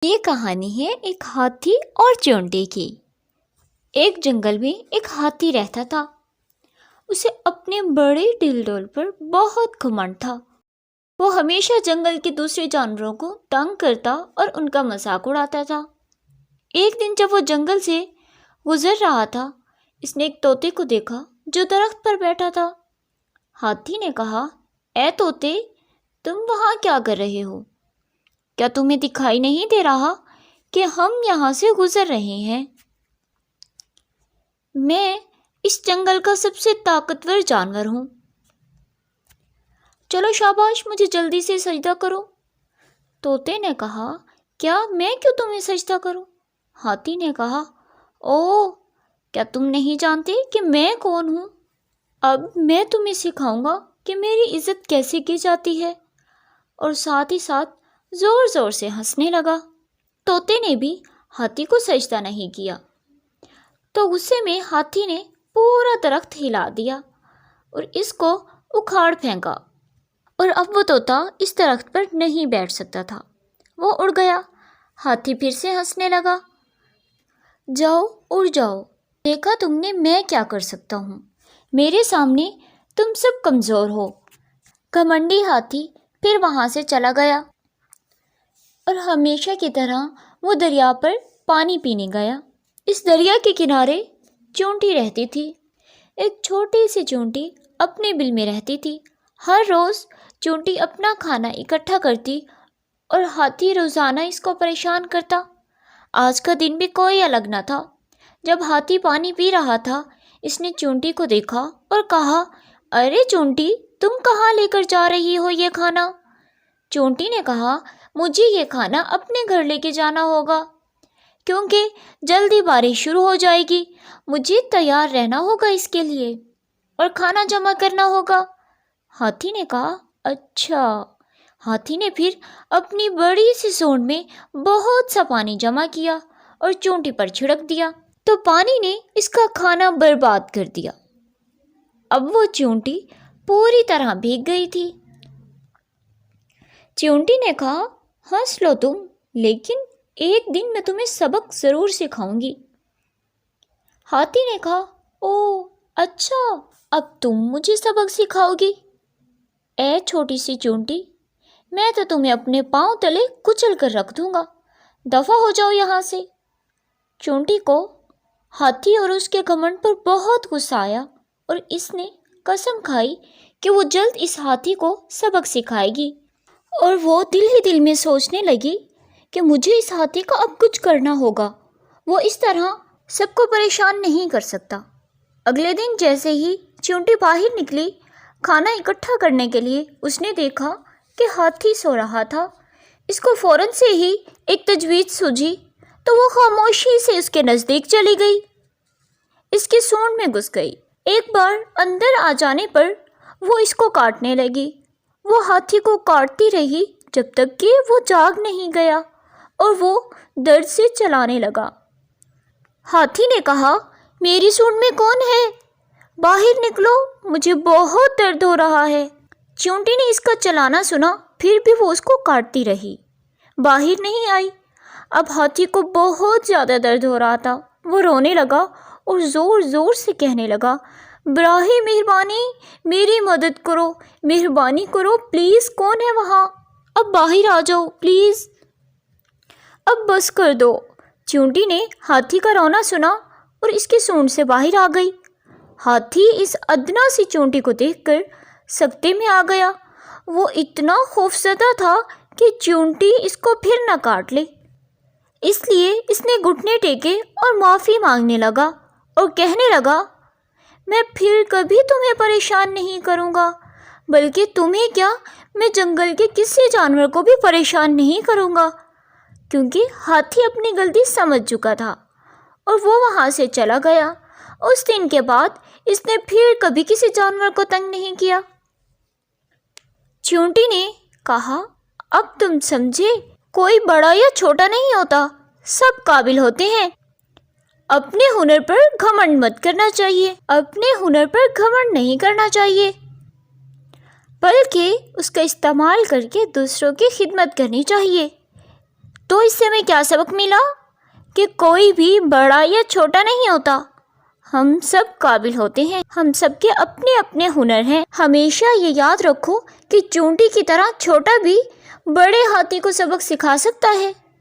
یہ کہانی ہے ایک ہاتھی اور چونٹی کی۔ ایک جنگل میں ایک ہاتھی رہتا تھا۔ اسے اپنے بڑے ڈل ڈول پر بہت گھمنڈ تھا۔ وہ ہمیشہ جنگل کے دوسرے جانوروں کو تنگ کرتا اور ان کا مذاق اڑاتا تھا۔ ایک دن جب وہ جنگل سے گزر رہا تھا، اس نے ایک طوطے کو دیکھا جو درخت پر بیٹھا تھا۔ ہاتھی نے کہا، اے طوطے، تم وہاں کیا کر رہے ہو؟ کیا تمہیں دکھائی نہیں دے رہا کہ ہم یہاں سے گزر رہے ہیں؟ میں اس جنگل کا سب سے طاقتور جانور ہوں۔ چلو شاباش، مجھے جلدی سے سجدہ کرو۔ طوطے نے کہا، کیا میں کیوں تمہیں سجدہ کروں؟ ہاتھی نے کہا، اوہ، کیا تم نہیں جانتے کہ میں کون ہوں؟ اب میں تمہیں سکھاؤں گا کہ میری عزت کیسے کی جاتی ہے۔ اور ساتھ ہی ساتھ زور زور سے ہنسنے لگا۔ طوطے نے بھی ہاتھی کو سجدہ نہیں کیا، تو غصے میں ہاتھی نے پورا درخت ہلا دیا اور اس کو اکھاڑ پھینکا، اور اب وہ طوطا اس درخت پر نہیں بیٹھ سکتا تھا۔ وہ اڑ گیا۔ ہاتھی پھر سے ہنسنے لگا، جاؤ اڑ جاؤ، دیکھا تم نے میں کیا کر سکتا ہوں، میرے سامنے تم سب کمزور ہو۔ گھمنڈی ہاتھی پھر وہاں سے چلا گیا، اور ہمیشہ کی طرح وہ دریا پر پانی پینے گیا۔ اس دریا کے کنارے چونٹی رہتی تھی۔ ایک چھوٹی سی چونٹی اپنے بل میں رہتی تھی۔ ہر روز چونٹی اپنا کھانا اکٹھا کرتی اور ہاتھی روزانہ اس کو پریشان کرتا۔ آج کا دن بھی کوئی الگ نہ تھا۔ جب ہاتھی پانی پی رہا تھا، اس نے چونٹی کو دیکھا اور کہا، ارے چونٹی، تم کہاں لے کر جا رہی ہو یہ کھانا؟ چونٹی نے کہا، مجھے یہ کھانا اپنے گھر لے کے جانا ہوگا، کیونکہ جلدی بارش شروع ہو جائے گی۔ مجھے تیار رہنا ہوگا اس کے لیے، اور کھانا جمع کرنا ہوگا۔ ہاتھی نے کہا، اچھا۔ ہاتھی نے پھر اپنی بڑی سی سونڈ میں بہت سا پانی جمع کیا اور چونٹی پر چھڑک دیا، تو پانی نے اس کا کھانا برباد کر دیا۔ اب وہ چونٹی پوری طرح بھیگ گئی تھی۔ چونٹی نے کہا، ہنس لو تم، لیکن ایک دن میں تمہیں سبق ضرور سکھاؤں گی۔ ہاتھی نے کہا، اوہ اچھا، اب تم مجھے سبق سکھاؤ گی؟ اے چھوٹی سی چونٹی، میں تو تمہیں اپنے پاؤں تلے کچل کر رکھ دوں گا، دفع ہو جاؤ یہاں سے۔ چونٹی کو ہاتھی اور اس کے گھمنڈ پر بہت غصہ آیا، اور اس نے قسم کھائی کہ وہ جلد اس ہاتھی کو سبق سکھائے گی۔ اور وہ دل ہی دل میں سوچنے لگی کہ مجھے اس ہاتھی کا اب کچھ کرنا ہوگا، وہ اس طرح سب کو پریشان نہیں کر سکتا۔ اگلے دن جیسے ہی چونٹی باہر نکلی کھانا اکٹھا کرنے کے لیے، اس نے دیکھا کہ ہاتھی سو رہا تھا۔ اس کو فوراً سے ہی ایک تجویز سوجھی، تو وہ خاموشی سے اس کے نزدیک چلی گئی، اس کی سونڈ میں گھس گئی۔ ایک بار اندر آ جانے پر وہ اس کو کاٹنے لگی۔ وہ ہاتھی کو کاٹتی رہی جب تک کہ وہ جاگ نہیں گیا، اور وہ درد سے چلانے لگا۔ ہاتھی نے کہا، میری سونڈ میں کون ہے؟ باہر نکلو، مجھے بہت درد ہو رہا ہے۔ چونٹی نے اس کا چلانا سنا، پھر بھی وہ اس کو کاٹتی رہی، باہر نہیں آئی۔ اب ہاتھی کو بہت زیادہ درد ہو رہا تھا۔ وہ رونے لگا اور زور زور سے کہنے لگا، براہ مہربانی میری مدد کرو، مہربانی کرو، پلیز، کون ہے وہاں؟ اب باہر آ جاؤ پلیز، اب بس کر دو۔ چونٹی نے ہاتھی کا رونا سنا اور اس کی سونڈ سے باہر آ گئی۔ ہاتھی اس ادنا سی چونٹی کو دیکھ کر سکتے میں آ گیا۔ وہ اتنا خوفزدہ تھا کہ چونٹی اس کو پھر نہ کاٹ لے، اس لیے اس نے گھٹنے ٹیکے اور معافی مانگنے لگا اور کہنے لگا، میں پھر کبھی تمہیں پریشان نہیں کروں گا، بلکہ تمہیں کیا، میں جنگل کے کسی جانور کو بھی پریشان نہیں کروں گا، کیونکہ ہاتھی اپنی غلطی سمجھ چکا تھا، اور وہ وہاں سے چلا گیا۔ اس دن کے بعد اس نے پھر کبھی کسی جانور کو تنگ نہیں کیا۔ چونٹی نے کہا، اب تم سمجھے، کوئی بڑا یا چھوٹا نہیں ہوتا، سب قابل ہوتے ہیں۔ اپنے ہنر پر گھمنڈ مت کرنا چاہیے، اپنے ہنر پر گھمنڈ نہیں کرنا چاہیے، بلکہ اس کا استعمال کر کے دوسروں کی خدمت کرنی چاہیے۔ تو اس سے ہمیں کیا سبق ملا؟ کہ کوئی بھی بڑا یا چھوٹا نہیں ہوتا، ہم سب قابل ہوتے ہیں، ہم سب کے اپنے اپنے ہنر ہیں۔ ہمیشہ یہ یاد رکھو کہ چونٹی کی طرح چھوٹا بھی بڑے ہاتھی کو سبق سکھا سکتا ہے۔